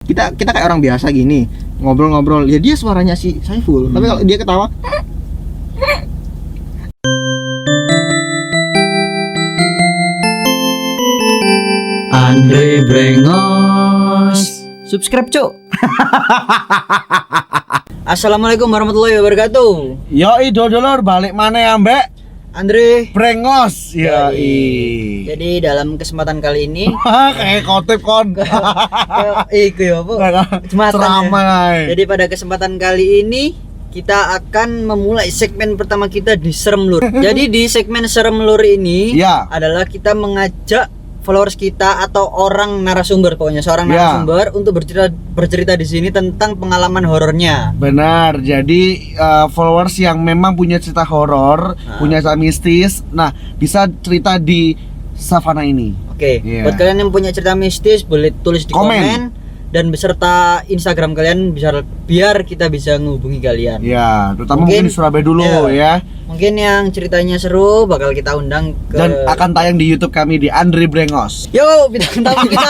kita kayak orang biasa gini ngobrol-ngobrol ya, dia suaranya si Saiful. Tapi kalau dia ketawa Andre Brengos. Subscribe, Cuk. Assalamualaikum warahmatullahi wabarakatuh. Yoi dodolor balik mana ya Mbak? Andre Brengos. Yoi. Jadi dalam kesempatan kali ini Kayak kotip kon. iku ya apa? Ceramah. Jadi pada kesempatan kali ini kita akan memulai segmen pertama kita di Serem Lur. Jadi di segmen Serem Lur ini Ya. adalah kita mengajak followers kita atau orang narasumber, pokoknya seorang Ya. narasumber untuk bercerita di sini tentang pengalaman horornya. Benar. Jadi followers yang memang punya cerita horor, punya cerita mistis, nah bisa cerita di Savana ini. Oke, Iya. buat kalian yang punya cerita mistis boleh tulis di komen dan beserta Instagram kalian biar kita bisa menghubungi kalian. Ya, terutama mungkin di Surabaya dulu ya. Mungkin yang ceritanya seru bakal kita undang ke Dan akan tayang di YouTube kami di Andre Brengos. Yo, bintang tamu kita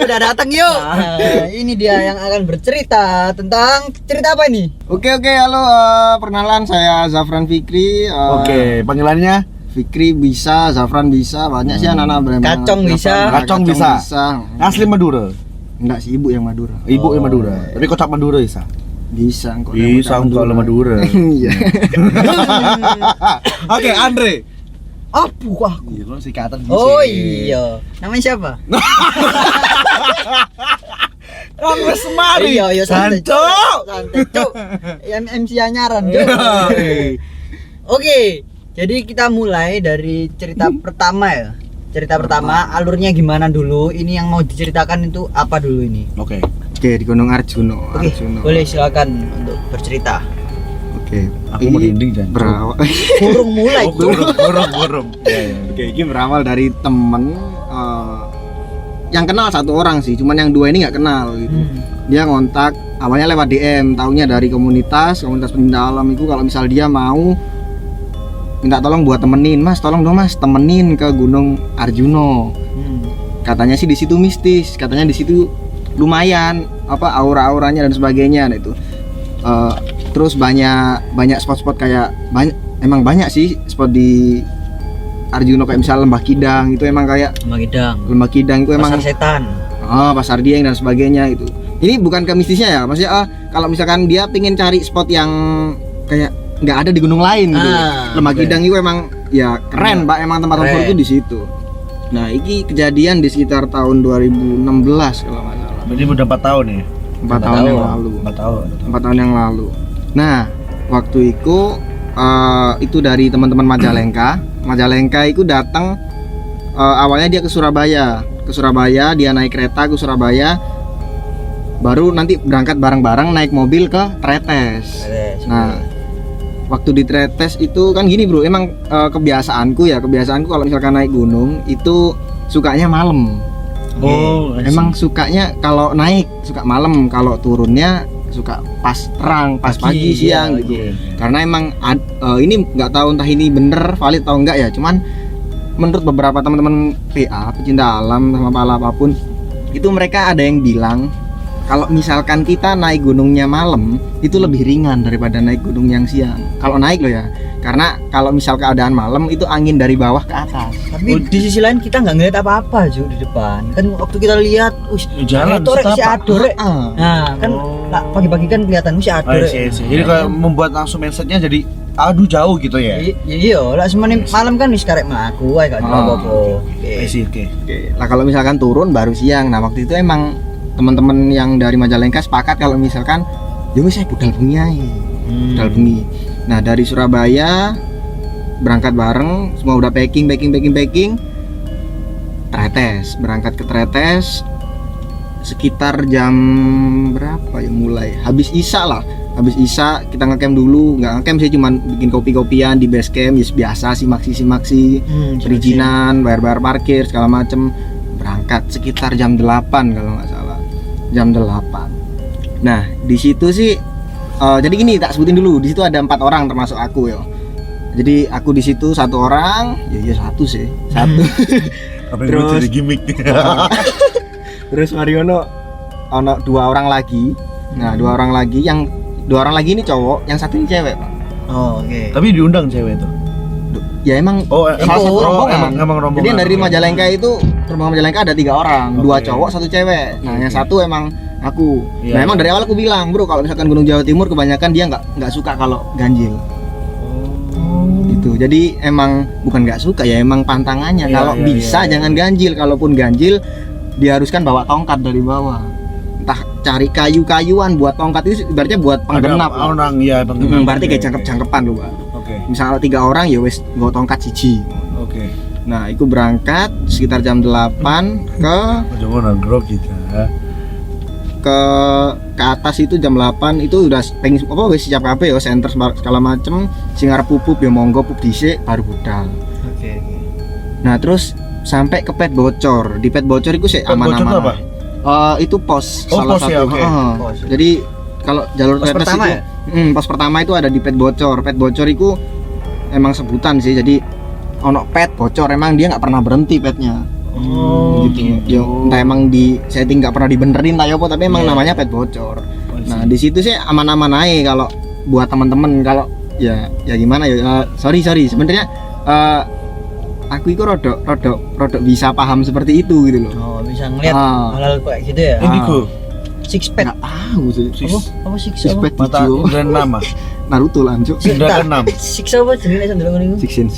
udah datang yuk. Nah, ini dia yang akan bercerita tentang cerita apa ini? Oke, halo, perkenalan saya Zafran Fikri. Oke, panggilannya Fikri bisa, Zafran bisa, banyak sih anak-anak Bremang. Kacong bisa. Kacong bisa. Asli Madura. Enggak sih, ibu yang Madura. Ibu yang Madura. Tapi kocak Madura bisa. Bisa kok. Bisa engkau Madura. Iya. Oke, Andre. Apa aku? Iya, lo sikatan Oh iya. Namanya siapa? Kan wis semari. Iya, santai. Jancuk. Santai, Cuk. MC anyaran, Cuk. Oke. Jadi kita mulai dari cerita pertama ya. Cerita pertama, alurnya gimana dulu? Ini yang mau diceritakan itu apa dulu ini? Oke. Oke, di Gunung Arjuno. Oke, boleh silakan untuk bercerita. Oke. Aku merinding jangan. Berawal. Burung mulai, Cuk. Burung. Oke, ini berawal dari temen yang kenal satu orang sih, cuman yang dua ini nggak kenal gitu. Dia ngontak, awalnya lewat DM, taunya dari komunitas pencinta alam itu kalau misal dia mau minta tolong buat temenin, Mas, tolong dong Mas, temenin ke Gunung Arjuno. Katanya sih di situ mistis, katanya di situ lumayan apa aura-auranya dan sebagainya. Nah itu terus banyak spot-spot kayak emang banyak sih spot di Arjuno kayak misal Lembah Kidang itu emang kayak Lembah Kidang itu emang pasar setan. Pasar Dieng dan sebagainya itu. Ini bukan ke mistisnya ya, maksudnya kalau misalkan dia pengen cari spot yang kayak nggak ada di gunung lain gitu. Lembah Kidang itu emang ya keren Pak, emang tempat favorit itu di situ. Nah, ini kejadian di sekitar tahun 2016 kalau nggak salah. Berarti udah 4 tahun ya? 4 tahun yang lalu. 4 tahun yang lalu. Nah, waktu itu dari teman-teman Majalengka. Majalengka itu datang awalnya dia ke Surabaya. Dia naik kereta ke Surabaya. Baru nanti berangkat bareng-bareng naik mobil ke Tretes. Nah, waktu di Tretes itu kan gini bro, emang kebiasaanku kalau misalkan naik gunung itu sukanya malam. Emang sukanya kalau naik suka malam, kalau turunnya suka pas terang, pas pagi siang gitu. Karena emang ini nggak tahu entah ini bener valid atau enggak ya, cuman menurut beberapa teman-teman PA pecinta alam sama apapun itu mereka ada yang bilang kalau misalkan kita naik gunungnya malam itu lebih ringan daripada naik gunung yang siang. Kalau naik loh ya, karena kalau misal keadaan malam itu angin dari bawah ke atas. Tapi di sisi lain kita nggak ngeliat apa-apa Ju di depan. Kan waktu kita lihat, jalan si adore. Nah, kan pagi-pagi kan kelihatan si adore. Jadi kalau membuat langsung mindsetnya jadi aduh jauh gitu ya. Iya, lah semuanya malam kan wis karek mlaku ae gak apa-apa. Oke. Lah kalau misalkan turun baru siang. Nah, waktu itu emang teman-teman yang dari Majalengka sepakat kalau misalkan ya wis budal bengi ae. Budal bengi. Nah, dari Surabaya berangkat bareng, semua udah packing. Tretes, berangkat ke Tretes sekitar jam berapa ya mulai? Habis Isya kita ngecamp dulu, nggak ngecamp sih, cuman bikin kopi-kopian di base camp, ya biasa simaksi, perizinan, bayar parkir segala macem. Berangkat sekitar jam 8 kalau nggak salah, jam 8. Nah di situ sih jadi gini, tak sebutin dulu, di situ ada 4 orang termasuk aku ya. Jadi aku di situ 1 orang, ya satu. Terus jadi gimmick. Terus Mariono ono 2 orang lagi. Nah, 2 orang lagi ini cowok, yang satu ini cewek, Pak. Oh, oke. Tapi diundang cewek itu. Ya emang salah satu rombongan. emang rombongan. Jadi yang dari Majalengka itu rombongan Majalengka ada 3 orang, 2 cowok, 1 cewek. Nah, yang satu emang aku. Iya. Nah, emang dari awal aku bilang, "Bro, kalau misalkan Gunung Jawa Timur kebanyakan dia nggak suka kalau ganjil." Gitu. Jadi emang bukan nggak suka ya, emang pantangannya. Iya, Kalau iya, bisa iya. jangan ganjil, kalaupun ganjil diharuskan bawa tongkat dari bawah. Entah cari kayu-kayuan buat tongkat itu ibaratnya buat penggenap. Ada orang ya Berarti kayak jangkep-jangkepan loh, Pak. Oke. Misal 3 orang ya wis bawa tongkat siji. Oke. Nah, itu berangkat sekitar jam 8 Aja ngono grog kita. ke atas itu jam 8 itu udah pengen apa wis siap kabeh ya senter segala macem sing arep pupuk ya monggo pup dhisik baru budal. Oke. Nah, terus sampai ke pet bocor. Di pet bocor itu sih Pet bocor itu aman-aman. apa? Itu pos Oh, salah pos satu. ya, oke. Pos. Jadi kalau jalur Pos tetes pertama itu, ya? pos pertama itu ada di pet bocor. Pet bocor itu emang sebutan sih. Jadi ono pet bocor emang dia nggak pernah berhenti petnya. Oh, Gitu. Ya, entah emang di setting nggak pernah dibenerin lah ya apa, tapi emang Iya. namanya pet bocor. Nah, di situ sih aman-aman aja kalau buat teman-teman. Kalau ya gimana ya, sorry sebenarnya aku itu rodok bisa paham seperti itu gitu loh. Oh, bisa ngeliat Ah. hal-hal kayak gitu ya. Indigo. Six pack. Nggak tahu sih. Apa six Six apa? pack Mata hijau. indra nama. Naruto lanjut. Indra keenam. Six apa jenenge sambil ngono? Six sense.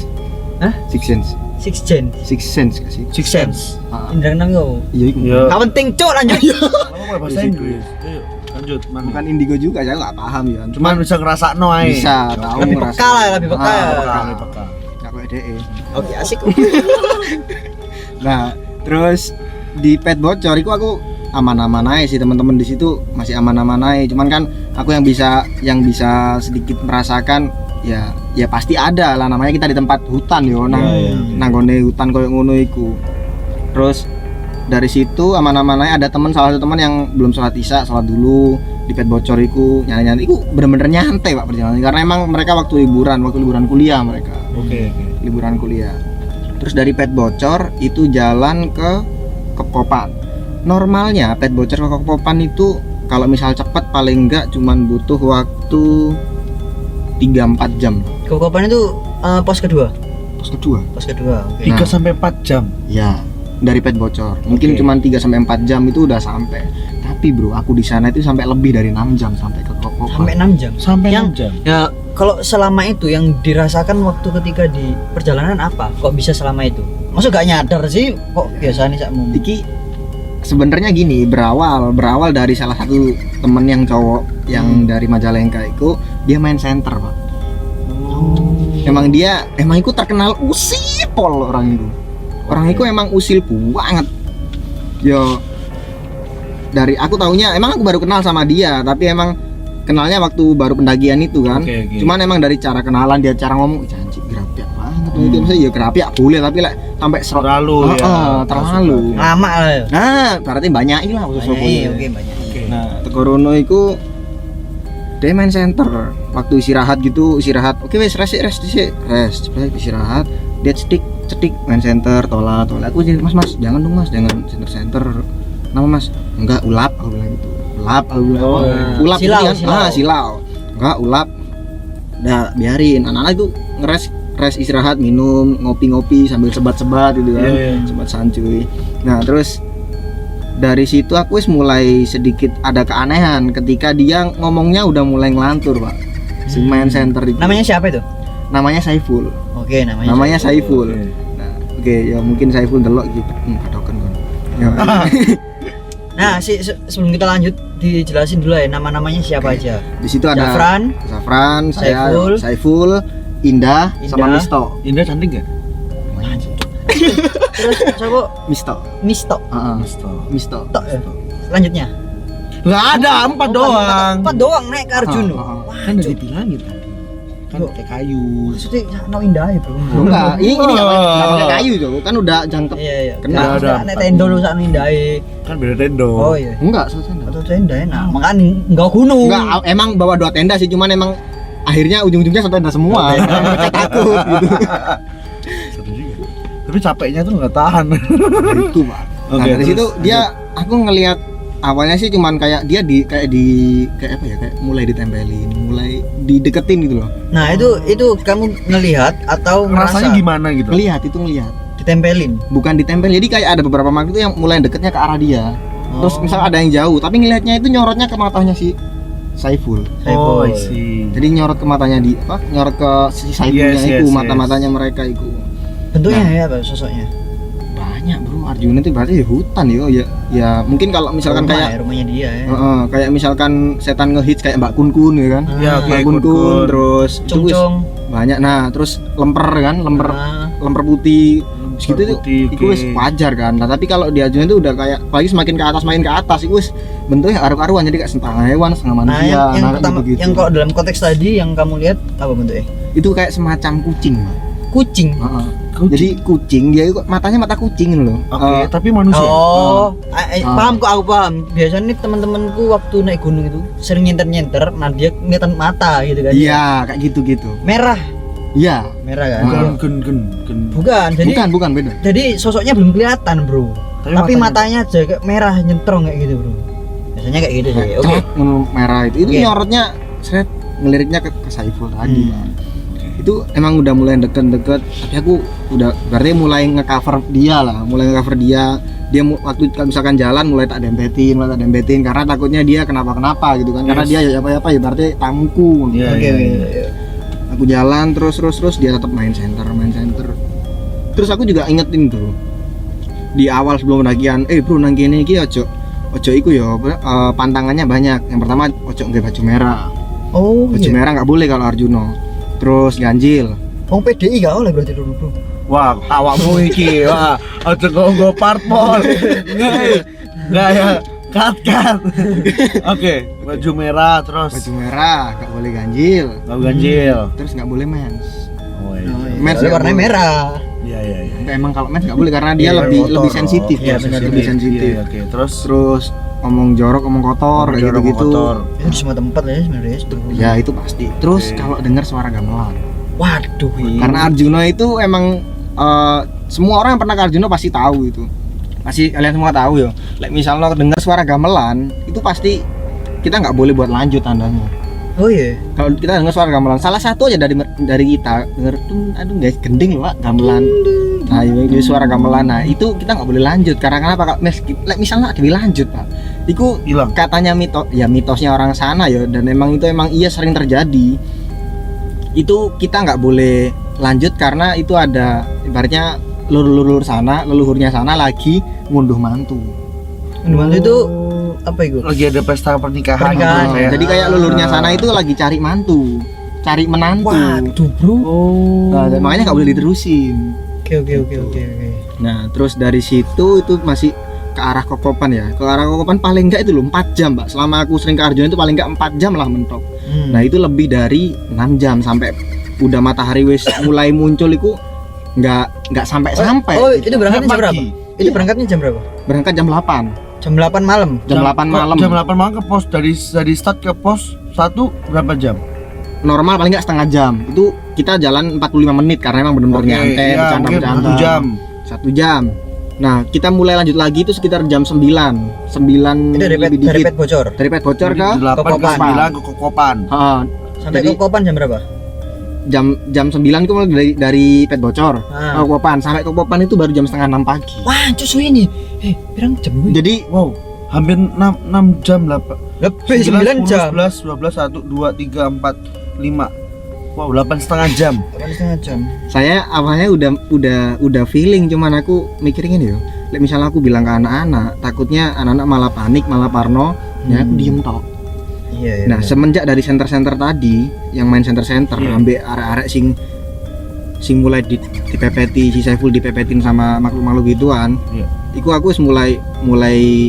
Hah? Six sense. Six gen. Six sense kasih. Six sense. Ah, Indra keenam yo. iya itu. Ya. Gak penting, Cuk, lanjut. Kamu bahasa Inggris. Ayo, lanjut. Mana? Bukan indigo juga, saya nggak paham ya. Cuman bisa ngerasakno ae. Bisa tahu Lebih ngerasa. peka lah, lebih peka. Lebih peka. Nggak kayak DE. Oke, asik. Nah, terus di pet bocor itu aku aman-aman aja sih, teman-teman di situ masih aman-aman aja. Cuman kan aku yang bisa sedikit merasakan ya pasti ada lah, namanya kita di tempat hutan yo nang Iya, iya. nanggone hutan koyo ngono iku. Terus dari situ aman-aman aja, ada salah satu teman yang belum sholat isya, sholat dulu di pet bocor iku, nyanyi-nyanyi iku bener-bener nyantai Pak perjalanan, karena emang mereka waktu liburan kuliah mereka. Oke. Liburan kuliah. Terus dari pet bocor itu jalan ke Kepopan. Normalnya pet bocor ke Kepopan itu kalau misal cepat paling enggak cuman butuh waktu 3-4 jam. Kekopan itu pos kedua. Pos kedua. Pos kedua. Oke. 3 sampai 4 jam. Ya, dari pet bocor. Mungkin Oke. cuman 3-4 jam itu udah sampai. Tapi bro, aku di sana itu sampai lebih dari 6 jam sampai ke Kepopan. Sampai 6 jam. Sampai Yang- 6 jam. Ya, kalau selama itu yang dirasakan waktu ketika di perjalanan apa? Kok bisa selama itu? Masa gak nyadar sih kok biasanya sakmu? Iki sebenarnya gini, berawal dari salah satu temen yang cowok yang dari Majalengka itu, dia main center Pak. Emang itu terkenal usil pol orang itu. Orang itu emang usil banget. Yo, dari aku taunya, emang aku baru kenal sama dia, tapi emang kenalnya waktu baru pendakian itu kan. Oke, oke. Cuman emang dari cara kenalan dia, cara ngomong, janji gerapiak banget. Itu maksudnya ya gerapiak boleh, tapi lah sampai serot. Terlalu ya. Terlalu. Lama lah ya. Nah, berarti banyak lah khusus Banyak, pokoknya. oke banyak. Oke. Nah, Tegorono itu dia main center. Waktu istirahat gitu, oke wes rest, istirahat. Dia cetik main center, tolak. Aku jadi mas jangan dong mas, jangan center. Nama mas? Enggak, ulap aku bilang gitu. Ulap aku bilang. Oh, Ulap silau, gitu kan? silau. Silau. Enggak, ulap. Nah, biarin. Anak-anak itu rest istirahat, minum, ngopi-ngopi sambil sebat-sebat gitu kan. Iya, iya. Sebat sancuy. Nah, terus dari situ aku wis mulai sedikit ada keanehan ketika dia ngomongnya udah mulai ngelantur Pak. Si main center itu. Namanya siapa itu? Namanya Saiful. Oke, Namanya Saiful. Oke. Nah, oke ya mungkin Saiful delok gitu. Kadoken kan. Ya. Nah, sebelum kita lanjut dijelasin dulu ya nama-namanya siapa aja. Di situ ada Zafran, saya, Saiful. Saiful, Indah, sama Indah. Misto. Indah cantik gak? Terus siapa? Misto. Misto. Misto. Tok ya. Selanjutnya. Enggak ada, 4 doang. 4 doang naik ke Arjuna. Kan udah dibilangin tadi. Kan pakai kayu. Maksudnya no indah ya, Bro. Enggak, ini enggak pakai kayu Jo, kan udah jangkep. Iya, iya. Kena. Nah, Ada. nek tenda lu sak indah. Kan beda tendo. Oh iya. Enggak, selesai. Atau tenda enak. Makanya enggak gunung. Enggak, emang bawa 2 tenda sih, cuman emang akhirnya ujung-ujungnya satu tenda semua. Saya takut gitu. Seru juga. Tapi capeknya tuh nggak tahan. Itu Pak. Nah, Oke, dari terus situ dia aku ngelihat awalnya sih cuman kayak dia kayak apa ya, kayak mulai ditempelin, mulai dideketin gitu loh. Nah, itu kamu ngelihat atau Rasanya ngerasa? gimana gitu? Ngelihat Ditempelin. bukan ditempel, jadi kayak ada beberapa makhluk itu yang mulai deketnya ke arah dia. Terus Oh. misal ada yang jauh tapi ngelihatnya itu nyorotnya ke matanya si Saiful. Oh, I see. Jadi nyorot ke matanya nyorot ke si Saifulnya Yes, itu, yes, mata-matanya mereka itu. Bentuknya Nah. ya apa sosoknya? Banyak bro, Arjuna itu berarti di hutan yo ya mungkin kalau misalkan Rumah kayak ya, rumahnya dia ya. kayak misalkan setan ngehits kayak Mbak Kun Kun ya kan. Ya, Mbak kayak Kun Kun, Kun-kun. terus itu wis Cung-cung. banyak. Nah, terus lemper kan, Nah, lemper putih segitu itu putih, itu wis oke. wajar kan. Nah, tapi kalau di Arjuna itu udah kayak apalagi semakin ke atas itu wis bentuknya karu-karuan, jadi kayak setengah hewan, setengah Nah, manusia. yang kayak pertama, gitu-gitu. yang kalau dalam konteks tadi yang kamu lihat apa bentuknya? Itu kayak semacam kucing, Mbak. Kucing. Heeh. Kucing. Jadi kucing dia itu matanya mata kucing loh. Oke, tapi manusia. Oh, Ah. paham kok, aku paham. Biasanya nih teman-temanku waktu naik gunung itu sering nyenter-nyenter, nah dia kelihatan mata gitu kan. Iya, kayak gitu-gitu. Merah, Iya. merah kan? Bukan Ah. gen. Bukan, jadi Bukan beda. jadi sosoknya belum kelihatan, Bro. Tapi Tapi matanya- matanya aja kayak merah nyentrong kayak gitu, Bro. Biasanya kayak gitu sih. Oke. Cek, merah itu Oke. nyorotnya seret ngeliriknya ke Saiful tadi. Hmm. Itu emang udah mulai deket-deket, tapi aku udah berarti mulai ngecover dia lah, waktu kalau misalkan jalan mulai tak dempetin karena takutnya dia kenapa gitu kan. Karena Yes. dia ya apa ya berarti tamuku. Iya, Oke, iya, oke. iya. Aku jalan terus dia tetap main center. Terus aku juga ingetin tuh di awal sebelum pendakian, bro nang kene iki ojo iku ya, pantangannya banyak. Yang pertama ojo nggak baju merah. Oh, Baju iya. merah nggak boleh kalau Arjuno. Terus ganjil. Oh, PDI gak oleh berarti dulu, Bro. Wah, awakmu iki, wah, aja kok nggo parpol. Enggak ya, cut. Oke, baju merah terus Baju merah nggak boleh ganjil. nggak ganjil. Terus nggak boleh mens. Oh Oh, iya. iya. Mens Soalnya nggak warnanya boleh. merah. Iya. Emang kalau mens nggak boleh karena dia Iya, lebih kotor. sensitif. Iya, Bos. benar, lebih benar. sensitif. Iya, oke. Terus Omong jorok, omong kotor, kayak jorok, gitu-gitu. kotor. Itu di semua tempat lah ya sebenarnya. Ya itu pasti. Terus Oke. kalau dengar suara gamelan. Waduh, iya. Karena Arjuna itu emang semua orang yang pernah ke Arjuna pasti tahu itu. Pasti kalian semua tahu ya. Like misalnya dengar suara gamelan, itu pasti kita nggak boleh buat lanjut tandanya. Oh iya. Kalau kita dengar suara gamelan, salah satu aja dari kita dengar tuh, aduh guys gending loh Pak, gamelan. Nah itu suara gamelan. Nah itu kita nggak boleh lanjut karena kenapa? Like misalnya ada lanjut Pak, itu hilang. katanya mitosnya orang sana ya, dan emang iya sering terjadi. Itu kita nggak boleh lanjut karena itu ada ibaratnya leluhurnya sana lagi ngunduh mantu. Menurut itu apa itu? Lagi ada pesta pernikahan. Pernikahan. gitu, kayak- Jadi kayak leluhurnya sana itu lagi cari mantu, cari menantu. Waduh, Bro. Oh. Nah, dan makanya nggak boleh diterusin. Oke. Nah, terus dari situ itu masih ke arah Kokopan ya. Ke arah Kokopan paling enggak itu loh 4 jam, Pak. Selama aku sering ke Arjuna itu paling enggak 4 jam lah mentok. Nah, itu lebih dari 6 jam sampai udah matahari wis mulai muncul itu enggak sampai. Oh, itu berangkatnya jam Pagi. berapa? Itu berangkatnya jam berapa? Berangkat jam 8. Jam 8 malam. Jam 8 malam. Jam 8 malam ke pos dari start ke pos 1 berapa jam? Normal paling enggak setengah jam. Itu kita jalan 45 menit karena emang benar-benar nyantai, iya, mungkin bercanda-bercanda. 1 jam. 1 jam. Nah, kita mulai lanjut lagi itu sekitar jam 9. 9 Itu dari lebih pet dikit. bocor. Dari pet bocor ke 8 ke Kokopan. 9 ke Kokopan. Sampai Jadi- ke Kopan jam berapa? jam 9 itu mulai dari pet bocor Ah. ke Kopan, sampai ke Kopan itu baru jam setengah 6 pagi. Wah, cusu ini. Pirang jam ini? Jadi Wow, hampir 6 jam 8. Lebih 9 jam. 11, 12, 1, 2, 3, 4, 5. Wow, 8,5 jam. 8,5 jam. saya awalnya udah feeling, cuman aku mikirnya nih yo, misalnya aku bilang ke anak-anak, takutnya anak-anak malah panik, malah parno, ya aku diem tok. Iya. Nah, semenjak dari center-center tadi, yang main center-center, Iya. ambek arek-arek sing mulai dipepeti, si Saiful dipepetin sama makhluk-makhluk gituan. Iya. Iku aku wis mulai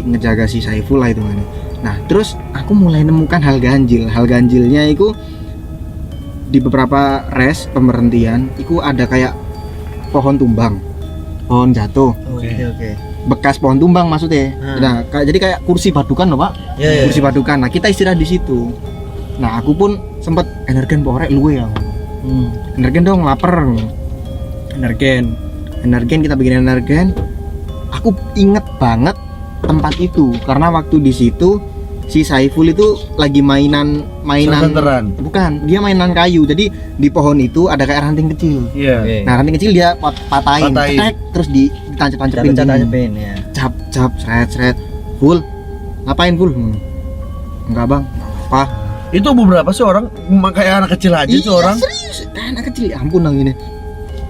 ngejaga si Saiful lah itu kan. Nah, terus aku mulai nemukan hal ganjil. Hal ganjilnya itu di beberapa rest pemberhentian, itu ada kayak pohon tumbang, pohon jatuh, Oke. bekas pohon tumbang maksudnya. Hmm. Nah, jadi kayak kursi badukan loh Pak. Iya. Kursi badukan. Nah, kita istirahat di situ. Nah, aku pun sempet energen porek luwe ya. Energen dong, lapar. Energen kita bikin energen. Aku inget banget tempat itu karena waktu di situ si Saiful itu lagi mainan Sebenteran. bukan, dia mainan kayu. Jadi di pohon itu ada kayak ranting kecil. Iya. Oke. Nah, ranting kecil dia patahin, Patahin. cetek, terus ditancap-tancapin. Tancap-tancapin ya. Cap, seret. Full. Ngapain, Full? Enggak, Bang. Apa? Itu beberapa sih orang kayak anak kecil aja tuh orang. Serius, anak kecil. Ya ampun dong ini.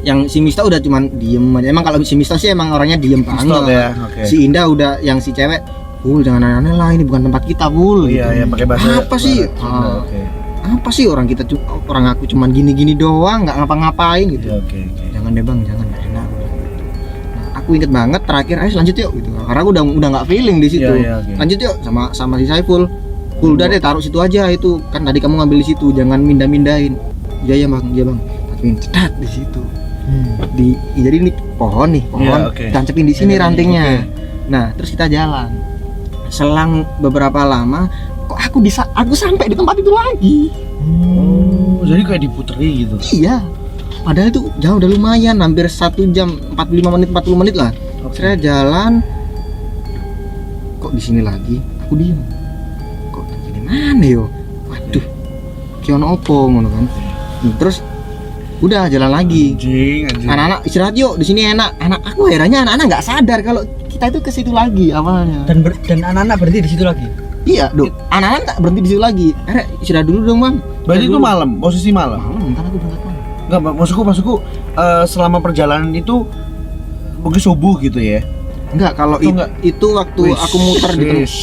Yang si Mista udah cuman diem aja. Emang kalau si Mista sih emang orangnya diem banget. Stop ya. Oke. Si Indah udah, yang si cewek, Full jangan aneh-aneh lah, ini bukan tempat kita, Full. Iya, ya pakai bahasa. Apa sih? Sunda, Oke. Apa sih orang kita orang aku cuman gini-gini doang, nggak ngapa-ngapain gitu. Iya, oke. Jangan deh Bang, jangan, nggak enak. Nah, aku inget banget terakhir, ayo lanjut yuk gitu. Karena aku udah nggak feeling di situ. Iya, oke. Lanjut yuk sama si Saiful. Full udah deh taruh situ aja itu. Kan tadi kamu ngambil di situ, jangan mindah-mindahin. Iya ya Bang, iya Bang. Tapi cetat di situ. Jadi ini pohon nih, pohon. Iya, oke. Tancapin di sini Iya, rantingnya. oke. Nah, terus kita jalan. Selang beberapa lama, kok aku sampai di tempat itu lagi. Oh, jadi kayak diputeri gitu. Iya. Padahal itu jauh, udah lumayan, hampir 1 jam 40 menit lah. Oke. Saya jalan, kok di sini lagi? Aku diem. Kok di mana yo? Waduh, kiono opo ngono kan. Terus udah jalan lagi. Anjing. Anak-anak istirahat yuk, di sini enak. Aku herannya anak-anak nggak sadar kalau kita itu ke situ lagi awalnya. Dan anak-anak berhenti di situ lagi. Iya, Dok. Anak-anak nggak berhenti di situ lagi. Istirahat dulu dong, Bang. Berarti itu malam, posisi malam. Malam, kan aku berangkat malam. Enggak, maksudku selama perjalanan itu mungkin subuh gitu ya. Enggak, kalau Itu enggak. itu waktu Wis, aku muter di tempat wis.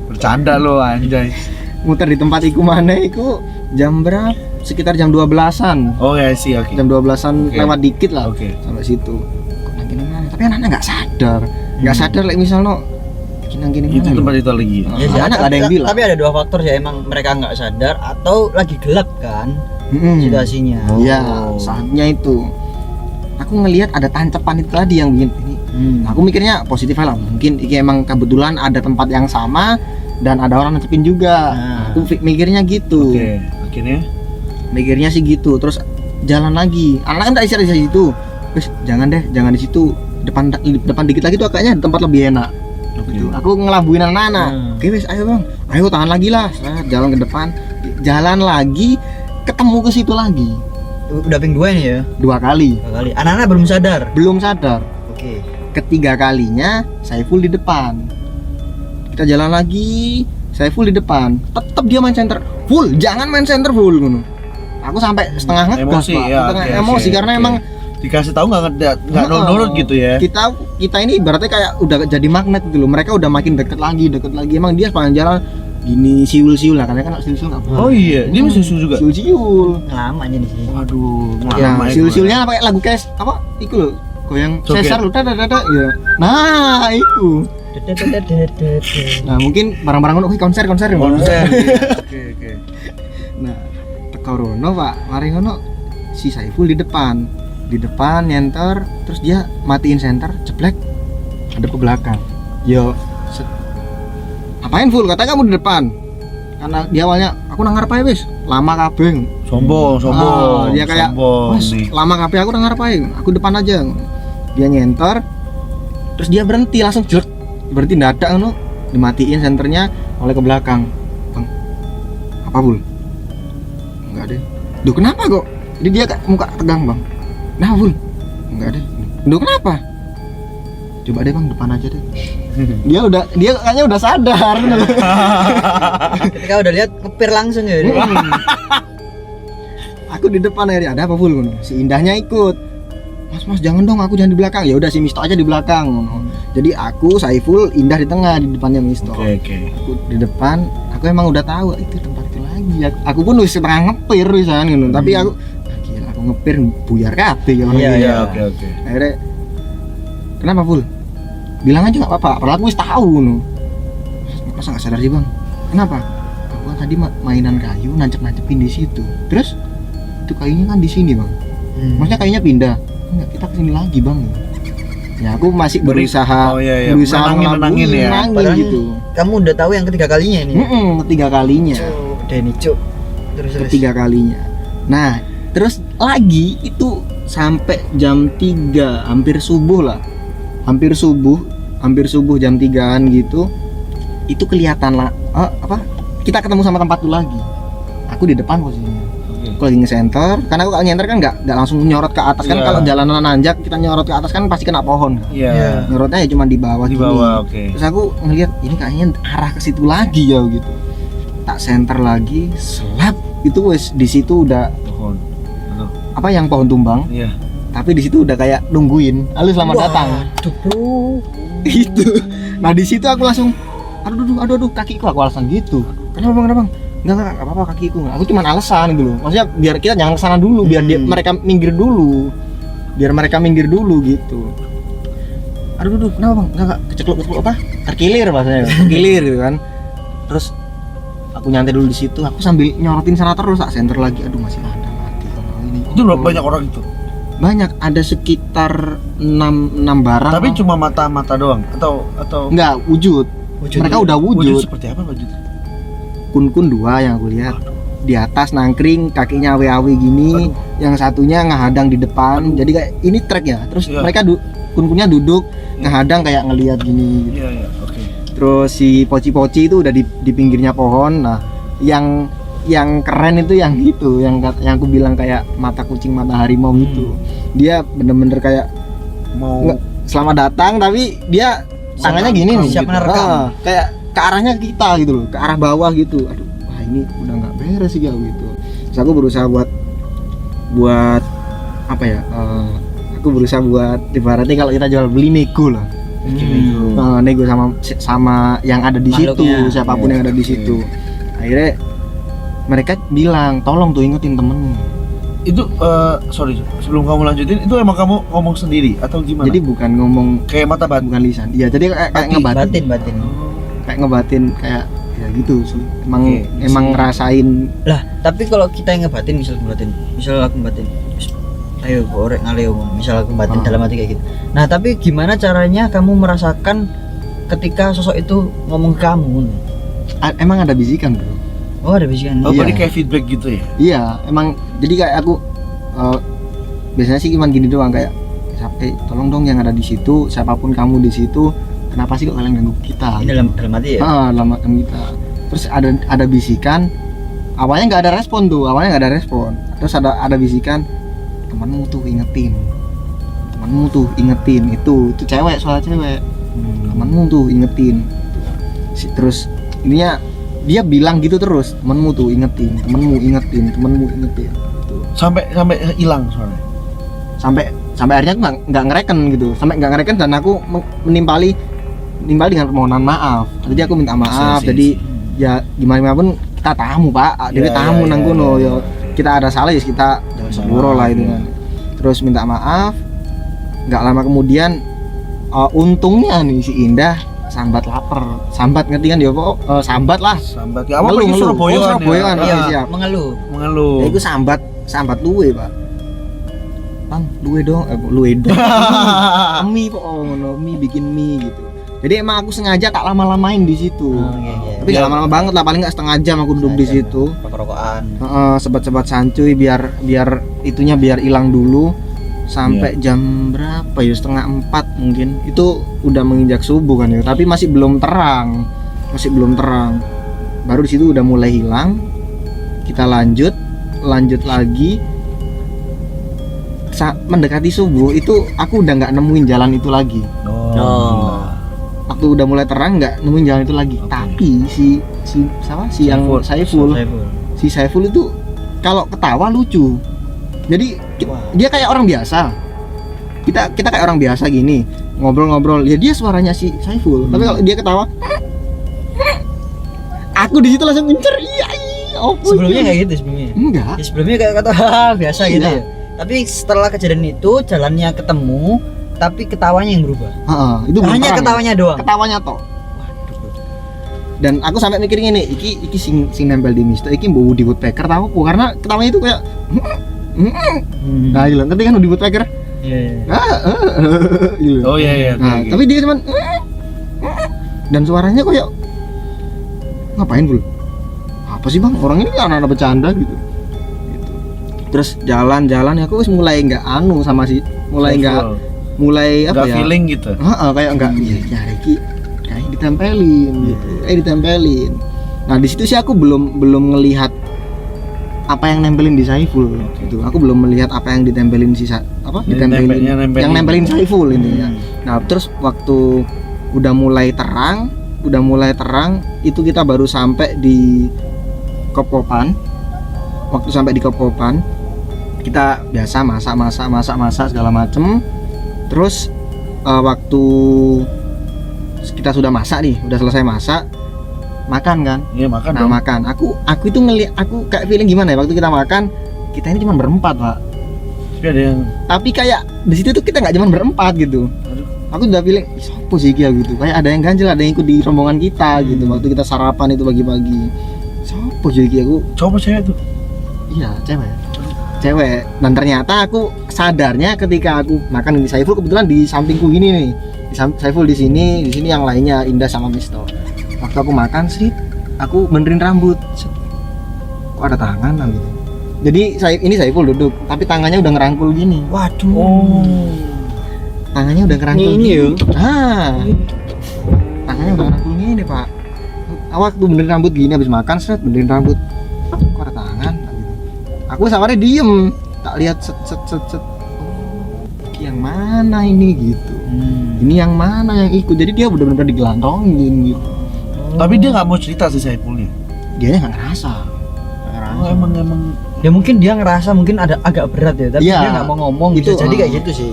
Bercanda lo anjay. muter di tempat iku mana iku jam berapa? Sekitar jam 12-an. Oh ya sih, oke. Jam 12-an Oke. lewat dikit lah. Oke. Sampai situ. Kok nang kene mana? Tapi anak-anak nggak sadar. Nggak sadar like misalnya nang kene Itu mana. tempat itu lagi. Ya, sih, anak nggak ada yang bilang. Tapi ada dua faktor ya, emang mereka nggak sadar atau lagi gelap kan Mm-mm. situasinya. Iya, saatnya itu. Aku ngelihat ada tancapan itu tadi yang bikin ini. Aku mikirnya positif lah. Mungkin ini emang kebetulan ada tempat yang sama dan ada orang nancepin juga. Nah. Aku mikirnya gitu. Oke, akhirnya Mikirnya sih gitu. Terus jalan lagi. Anak kan tak istirahat di situ. Wes, jangan deh, jangan di situ. Depan dikit lagi tuh kayaknya tempat lebih enak. oke. Gitu. Aku ngelabuin anak-anak. Oke, wes, ayo Bang. Ayo tahan lagi lah. Jalan ke depan. Jalan lagi, ketemu ke situ lagi. Udah ping 2 nih ya. 2 kali. 2 kali. Anak-anak belum sadar. Belum sadar. Oke. Ketiga kalinya Saiful di depan. Kita jalan lagi, Saiful di depan. Tetap dia main center. Full, jangan main center full ngono. Aku sampai setengah ngegas, Emosi Pak. ya. Setengah oke, emosi oke, karena oke. emang dikasih tahu nggak nurut gitu ya. Kita ini ibaratnya kayak udah jadi magnet gitu loh. Mereka udah makin deket lagi. Emang dia sepanjang jalan gini siul-siul lah, karena kan siul-siul nggak boleh. Oh iya, dia masih susu juga. Siul-siul. Ngelamanya di sini. Waduh, Nah, siul-siulnya pakai lagu kes apa? Iku loh, goyang Joget. sesar loh, dada ya. Nah, itu. Nah, mungkin barang-barang ngono konser. Konser. Oke. Nah, teko rono Pak, mari ngono si Saiful di depan nyenter, terus dia matiin senter, ceplek, hadap ke belakang. Yo, apain Full? Katanya kamu di depan. Karena di awalnya aku nang ngarep ae wis, lama kabeh. Sombong. Dia kayak, sombong "Mas, nih. lama kabeh aku nang ngarep ae, aku depan aja." Dia nyenter, terus dia berhenti langsung jelek, berhenti dadak ngono, dimatiin senternya oleh ke belakang. Bang, apa Full? Enggak deh. Duh, kenapa kok? Jadi dia kayak muka tegang Bang. Nah Full? Enggak deh. Duh, kenapa? Coba deh Bang, depan aja deh. Dia kayaknya udah sadar. Ketika udah lihat ngepir langsung ya. Aku di depan akhirnya, ada apa Full? Ngono. Si Indahnya ikut. Mas jangan dong, aku jangan di belakang. Ya udah si Misto aja di belakang. Ngono. Jadi aku Saiful, Indah di tengah, di depannya Misto. Oke. Aku di depan, aku emang udah tahu itu tempat itu lagi. Aku pun wis setengah ngepir wisan ngono. Tapi aku gila, aku ngepir buyar kabeh ya orang. Iya, ini. iya. Oke. Akhirnya kenapa Full? Bilang aja nggak apa-apa. Padahal aku wis tahu ngono. Masa nggak sadar sih Bang? Kenapa? Aku kan tadi mainan kayu nancep-nancepin di situ. Terus itu kayunya kan di sini Bang. Maksudnya kayunya pindah. Enggak, kita kesini lagi Bang. Ya aku masih berusaha Oh, iya. berusaha Menenangin ya. menenangin Padahal gitu. Kamu udah tahu yang ketiga kalinya ini. Ketiga kalinya. Denny cuk. Terus. Ketiga kalinya. Nah, terus lagi itu sampai jam 3, hampir subuh lah. Hampir subuh hampir subuh jam 3-an gitu. Itu kelihatan lah kita ketemu sama tempat tuh lagi. Aku di depan posisinya. Aku lagi nge-center, karena aku kalau nyenter kan nggak langsung nyorot ke atas kan. Kalau jalanan nanjak kita nyorot ke atas kan pasti kena pohon. Iya. Nyorotnya ya cuma di bawah Di gini. bawah, oke. Terus aku ngeliat ini kayaknya arah ke situ lagi ya gitu. Tak center lagi, selap itu wes di situ udah Pohon. yang pohon tumbang. Iya. Tapi di situ udah kayak nungguin, halo selamat datang. Aduh bro. Itu. Nah di situ aku langsung, aduh kakiku aku alasan gitu. Kenapa bang? Enggak apa-apa kakiku. Aku cuma alasan gitu loh. Maksudnya biar kita jangan kesana dulu, biar mereka minggir dulu. Biar mereka minggir dulu gitu. Aduh kenapa bang? Enggak kecekluk apa? Terkilir bahasanya, terkilir gitu kan. Terus aku nyantai dulu di situ, aku sambil nyorotin sana terus, tak center lagi. Aduh masih ada mati kalau ini. Itu berapa banyak orang itu? Banyak, ada sekitar 6 barang. Tapi cuma mata-mata doang atau enggak wujud. Mereka udah wujud. Seperti apa wujud? Kun-kun 2 yang aku lihat. Di atas nangkring, kakinya awe-awe gini. Yang satunya ngehadang di depan. Jadi kayak ini trek ya. Terus mereka kun-kunnya duduk ngehadang kayak ngelihat gini. Iya, oke. Terus si poci-poci itu udah di pinggirnya pohon. Nah, yang keren itu yang itu, yang aku bilang kayak mata kucing mata harimau gitu. Dia bener-bener kayak Mau selamat datang, tapi dia tangannya gini nih, siap menerkam. kayak ke arahnya kita gitu loh, ke arah bawah gitu. Aduh, wah ini udah nggak beres sih gitu. Terus aku berusaha buat apa ya? Aku berusaha buat ibaratnya kalau kita jual beli nego lah. Nego sama yang ada di situ, siapapun yang ada di situ. Akhirnya mereka bilang, tolong tuh ingetin temenmu. itu sorry sebelum kamu lanjutin, itu emang kamu ngomong sendiri atau gimana? Jadi bukan ngomong kayak mata batin. bukan lisan. Iya, jadi kayak ngebatin. Batin. Kayak ngebatin kayak ya gitu sih. Emang Oke, emang ngerasain. Lah, tapi kalau kita yang ngebatin, misal aku ngebatin. Ayo gorek ngaleo, misal aku ngebatin dalam hati kayak gitu. Nah, tapi gimana caranya kamu merasakan ketika sosok itu ngomong ke kamu? Emang ada bisikan, Bro. Oh, ada bisikan. Oh, Iya. berarti kayak feedback gitu ya? Iya, emang jadi kayak aku biasanya sih cuma gini doang kayak tolong dong yang ada di situ, siapapun kamu di situ, kenapa sih kok kalian ganggu kita? Ini dalam hati ya? Dalam hati kita. Terus ada bisikan, awalnya nggak ada respon. Terus ada bisikan, temanmu tuh ingetin itu cewek, soal cewek. Temanmu tuh ingetin. Terus ininya dia bilang gitu terus, temenmu tuh ingetin. Sampai hilang soalnya. Sampai akhirnya aku nggak ngereken gitu, dan aku menimpali dengan permohonan maaf. Jadi aku minta maaf. Jadi ya gimana pun kita tamu Pak, jadi tamu nang kono ya kita ada salah ya kita sepuro lah itu kan. Terus minta maaf. Nggak lama kemudian untungnya nih si Indah sambat lapar, ngerti kan dia apa? Sambat lah. Sambat ya. Apa lagi Surabaya kan? Iya, Siap. mengeluh. Ya itu sambat luwe, Pak. Bang, luwe dong. Mie kok mie bikin mie gitu. Jadi emang aku sengaja tak lama-lamain di situ. Iya. Tapi nggak lama-lama banget lah, paling nggak setengah jam aku duduk di situ. Rokok-rokokan. Sebat-sebat sancuy biar hilang dulu. Sampai jam berapa ya, 3:30 mungkin. Itu udah menginjak subuh kan ya, tapi masih belum terang. Baru di situ udah mulai hilang. Kita lanjut lagi. Mendekati subuh itu aku udah nggak nemuin jalan itu lagi. Waktu udah mulai terang nggak nemuin jalan itu lagi. Tapi si Saiful itu kalau ketawa lucu. Jadi dia kayak orang biasa. Kita kayak orang biasa gini, ngobrol-ngobrol. Ya dia suaranya si Saiful. Tapi kalau dia ketawa, aku di situ langsung ngincer. Iya. Sebelumnya kayak gitu sebelumnya. Enggak. Ya, sebelumnya kayak kata biasa gitu ya. Tapi setelah kejadian itu jalannya ketemu, tapi ketawanya yang berubah. Itu hanya ketawanya doang. Ketawanya toh. Dan aku sampai mikir gini, iki sing nempel di Mister, iki mbok Woody Woodpecker tahu kok, karena ketawanya itu kayak nah gitu, ngerti kan Woody Woodpecker? Iya. Gitu. Oh iya. Nah, tapi dia cuman dan suaranya kayak ngapain bro? Apa sih bang? Orang ini kan anak bercanda gitu. Terus jalan ya aku mulai nggak sama si mulai nggak mulai apa Nggak ya? feeling gitu. Kayak enggak ya Reki kayak ditempelin gitu. Ditempelin. Nah, di situ sih aku belum ngelihat apa yang nempelin di Saiful gitu. Aku belum melihat apa yang ditempelin ditempelin yang nempelin Saiful intinya. Nah, terus waktu udah mulai terang itu kita baru sampai di Kopopan. Waktu sampai di Kopopan kita biasa masak segala macem. Terus waktu kita sudah masak nih, udah selesai masak, makan kan? Iya, makan Nah, dong. makan. Aku itu aku kayak feeling gimana ya waktu kita makan, kita ini cuma berempat, Pak. Tapi ada yang Tapi kayak di situ tuh kita nggak cuma berempat gitu. Aku udah feeling, sopo sih kia gitu. Kayak ada yang ganjel, ada yang ikut di rombongan kita gitu. Waktu kita sarapan itu pagi-pagi. Sopo sih kia aku? coba saya tuh. Iya, cewek. Dan ternyata aku sadarnya ketika aku makan di Saiful, kebetulan di sampingku gini nih. Saiful di sini yang lainnya Indah sama Misto. Waktu aku makan sih, aku benerin rambut. Kok ada tangan lah gitu. Jadi ini Saiful duduk, tapi tangannya udah ngerangkul gini. Waduh. Tangannya udah ngerangkul Ini gini. Tangannya udah ngerangkul gini, Pak. Waktu benerin rambut gini habis makan, benerin rambut. Kok ada tangan gitu. Aku sawarnya diem, tak lihat set. Yang mana ini gitu. Ini yang mana yang ikut. Jadi dia benar-benar digelantongin gitu. Tapi dia nggak mau cerita sih Saifulnya. Dia nggak ngerasa. Oh, emang Ya mungkin dia ngerasa mungkin ada agak berat ya, tapi Iya. dia nggak mau ngomong. Itu, Bisa jadi kayak gitu sih.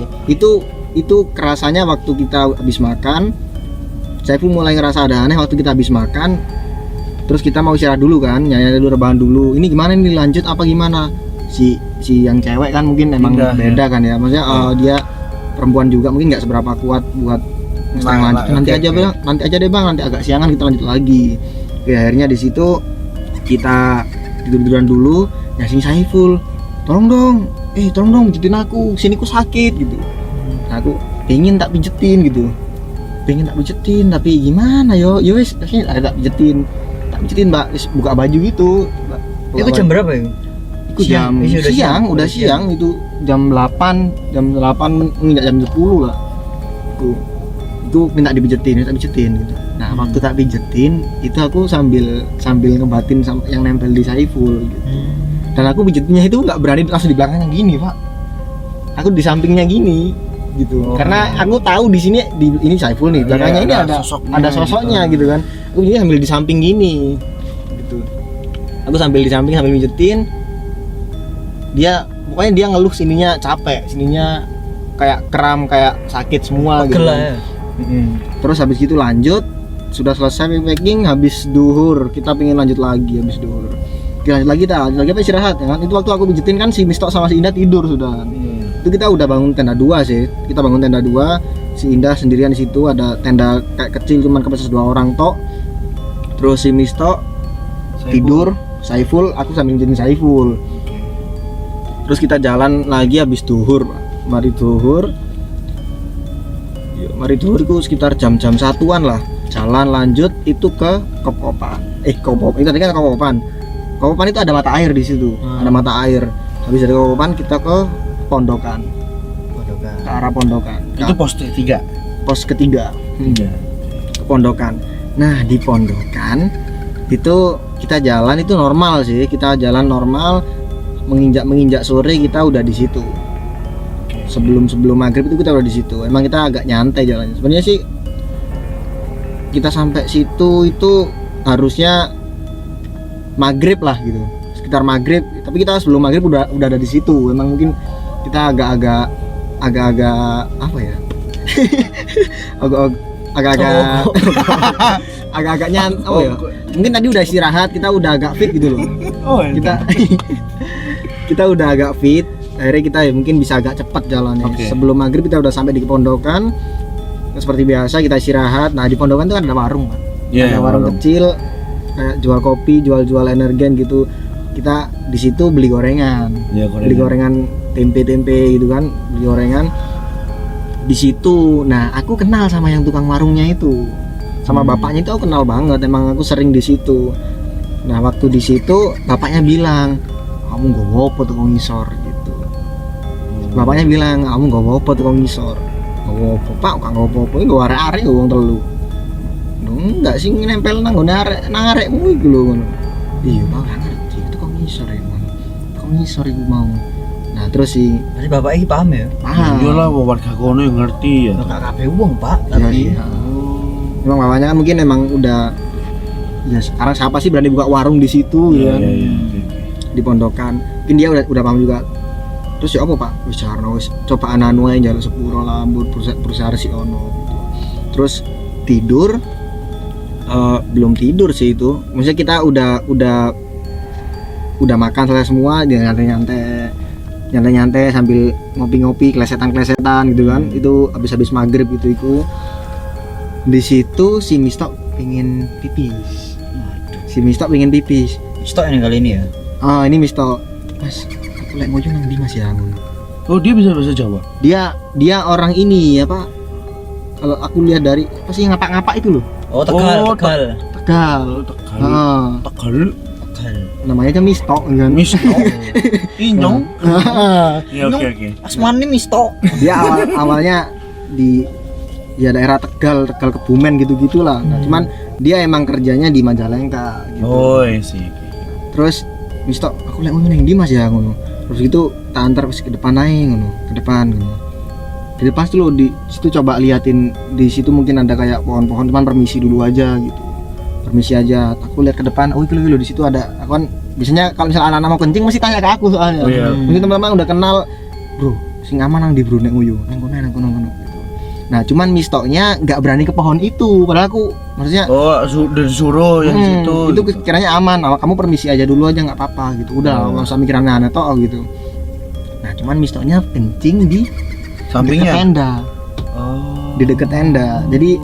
Itu kerasanya waktu kita habis makan. Saiful mulai ngerasa ada aneh waktu kita habis makan. Terus kita mau istirahat dulu kan, nyanyi dulu, rebahan dulu. Ini gimana nih, lanjut apa gimana? Si yang cewek kan mungkin emang Indah, beda kan ya. Maksudnya dia perempuan juga mungkin nggak seberapa kuat buat lanjut. Nanti aja Bang, nanti aja deh Bang, nanti agak siangan kita lanjut lagi. Oke, akhirnya di situ kita tidur-tiduran dulu. Ya sini Saiful, tolong dong pijetin aku, sini ku sakit gitu. Nah, aku pengen tak pijetin tapi gimana yo wes tak pijetin Mbak, buka baju gitu. Itu jam berapa ya? Itu jam udah siang itu jam 8 menginjak jam 10 lah. Itu minta dipijetin gitu. Nah, waktu tak pijetin itu aku sambil ngebatin yang nempel di Saiful gitu. Dan aku pijetinnya itu nggak berani langsung di belakangnya gini, Pak. Aku di sampingnya gini gitu. Karena aku tahu di sini ini Saiful nih, belakangnya ini ada sosoknya gitu kan. Aku ini sambil di samping gini gitu. Aku sambil di samping sambil pijetin. Pokoknya dia ngeluh sininya capek, sininya kayak kram, kayak sakit semua gitu. Pegel lah ya. Terus habis gitu lanjut, sudah selesai packing, habis duhur kita pengen lanjut lagi habis duhur. Kita lanjut lagi apa istirahat ya kan? Itu waktu aku pijetin kan si Misto sama si Indah tidur sudah. Itu kita udah bangun tenda 2 sih. Kita bangun tenda 2, si Indah sendirian di situ, ada tenda kayak kecil cuman kapasitas 2 orang tok. Terus si Misto tidur, Saiful, aku sambil pijetin Saiful. Terus kita jalan lagi habis duhur, mari duhur itu sekitar jam 1-an lah. Jalan lanjut itu ke Kopopan. Kopopan itu tadi kan Kopopan. Kopopan itu ada mata air di situ. Ada mata air. Habis dari Kopopan kita ke Pondokan. Ke arah Pondokan. Itu pos 3. Pos ketiga. Ke Pondokan. Nah, di Pondokan itu kita jalan itu normal sih. Kita jalan normal, menginjak sore kita udah di situ. Sebelum maghrib itu kita udah di situ. Emang kita agak nyantai jalannya. Sebenarnya sih kita sampai situ itu harusnya maghrib lah gitu, sekitar maghrib. Tapi kita sebelum maghrib udah ada di situ. Emang mungkin kita agak-agak apa ya? agak-agak nyantai. Ya? Mungkin tadi udah istirahat, kita udah agak fit gitu loh. Kita udah agak fit. Akhirnya kita ya mungkin bisa agak cepat jalannya. Sebelum maghrib kita udah sampai di Pondokan. Seperti biasa kita istirahat. Nah, di Pondokan itu kan ada warung kan. Ada warung kecil kayak jual kopi, jual energen gitu. Kita di situ beli gorengan. Beli gorengan tempe gitu kan, beli gorengan di situ. Nah, aku kenal sama yang tukang warungnya itu. Sama bapaknya itu aku kenal banget. Emang aku sering di situ. Nah, waktu di situ bapaknya bilang, "Kamu nggowo apa tukang ngisor?" gitu. Bapaknya bilang, "Kamu nggowo apa tukang ngisor?" Ngopo Pak, kok ngopo-opo iki nggo arek-arek wong telu. Lho enggak sih nempel nang nggone arekmu iku lho ngono. Iya Pak, ora ngerti itu kok ngisor ya ngono. Kok ngisor iku mau. Nah terus si Berarti bapak ini paham ya? paham. Iyalah warga kono yang ngerti ya. Enggak kabeh wong, Pak, Iya tapi sih. Emang bapaknya kan mungkin emang udah ya sekarang siapa sih berani buka warung di situ Iya, ya kan? iya, iya. Di pondokan. Mungkin dia udah paham juga. Terus ya apa Pak? Wis jarno wis coba anu ae njaluk sepuro lambut berusaha si ono gitu. Terus tidur belum tidur sih itu. Maksudnya kita udah makan selesai semua, dia nyantai sambil ngopi-ngopi, klesetan gitu kan. Itu habis maghrib gitu iku. Di situ si Misto pengen pipis. Si Misto pengen pipis. stok ini kali ini ya. Ah, ini Misto. Mas, aku lek ngojo nang ndi Mas ya ngono. Oh, dia bisa bahasa Jawa. Dia orang ini apa? Kalau aku lihat dari apa sih ngapak-ngapak itu loh. Oh, Tegal, Oh, Tegal. Tegal. Tegal. Ah, Tegal. Tegal. namanya aja Misto kan. Misto. Inyong. Iya, oke oke. Asmani misto. Dia awalnya di ya daerah Tegal Kebumen gitu-gitulah. Nah, cuman dia emang kerjanya di Majalengka gitu. Oh, iya sih. Terus Misto, aku lek ngono ning ndi Mas ya ngono. Terus gitu tak antar ke depan ae ngono, ke depan ngono. Di depan tuh lo di situ coba liatin di situ mungkin ada kayak pohon-pohon, cuman permisi dulu aja gitu. Permisi aja. Aku lihat ke depan, oh itu lo di situ ada. Aku kan biasanya kalau misalnya anak-anak mau kencing mesti tanya ke aku soalnya. Oh, iya. Mungkin teman-teman udah kenal, bro, sing aman nang di bro nek nguyu, nang kono gitu. Nah, cuman Mistonya nggak berani ke pohon itu, padahal aku maksudnya Oh, udah disuruh yang situ. itu gitu. kiranya aman, kamu permisi aja dulu aja nggak apa-apa gitu. Udah, nggak usah mikir aneh-aneh toh gitu. Nah, cuman Mistonya kencing di dekat Sampingnya. tenda, Oh. di dekat tenda. Jadi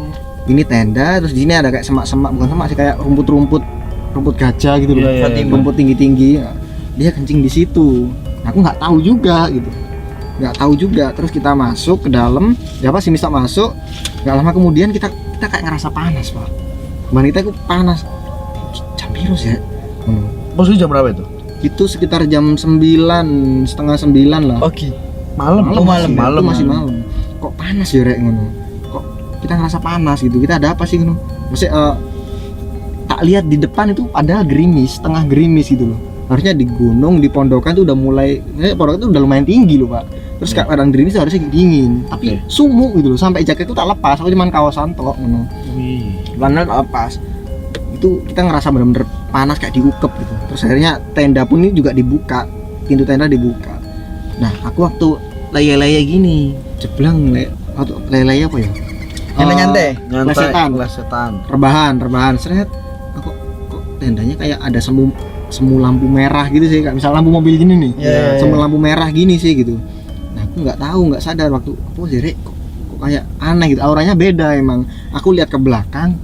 ini tenda, terus di sini ada kayak semak-semak, bukan semak sih, kayak rumput gajah gitu loh, Iya, iya, iya. rumput tinggi-tinggi. Nah, dia kencing di situ. Nah, aku nggak tahu juga gitu, nggak tahu juga. Terus kita masuk ke dalam, ya apa sih Misto masuk, nggak lama kemudian kita kayak ngerasa panas Pak. Kemarin kita itu panas, jam virus ya. Posisi jam berapa itu? Itu sekitar jam 9, setengah 9 lah. Pagi. Malam. Oh, malam. Itu masih malam. Kok panas ya rek ngono? Kok kita ngerasa panas gitu? Kita ada apa sih ngono? Maksudnya tak lihat di depan itu ada gerimis, tengah gerimis gitu loh. Harusnya di gunung, di pondokan tuh udah mulai, pondokan itu udah lumayan tinggi loh Pak. Terus kayak kadang gerimis harusnya dingin, tapi sumuk gitu loh. Sampai jaket itu tak lepas, aku cuman kawasan tok ngono. Wih. Celana tak lepas. Itu kita ngerasa bener-bener panas kayak diukep gitu. Terus akhirnya tenda pun ini juga dibuka, pintu tenda dibuka. Nah, aku waktu laya-laya gini, jeblang waktu laya-laya apa ya? Nyantai-nyantai. Plesetan. Plesetan. Rebahan, seret. Kok tendanya kayak ada semu lampu merah gitu sih, kayak misal lampu mobil gini nih. Iya. Semu lampu merah gini sih gitu. Nah, aku nggak sadar waktu aku sih Rek, kok kayak aneh gitu, auranya beda emang. Aku lihat ke belakang,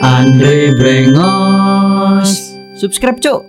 Andre Brengos. Subscribe, Cuk.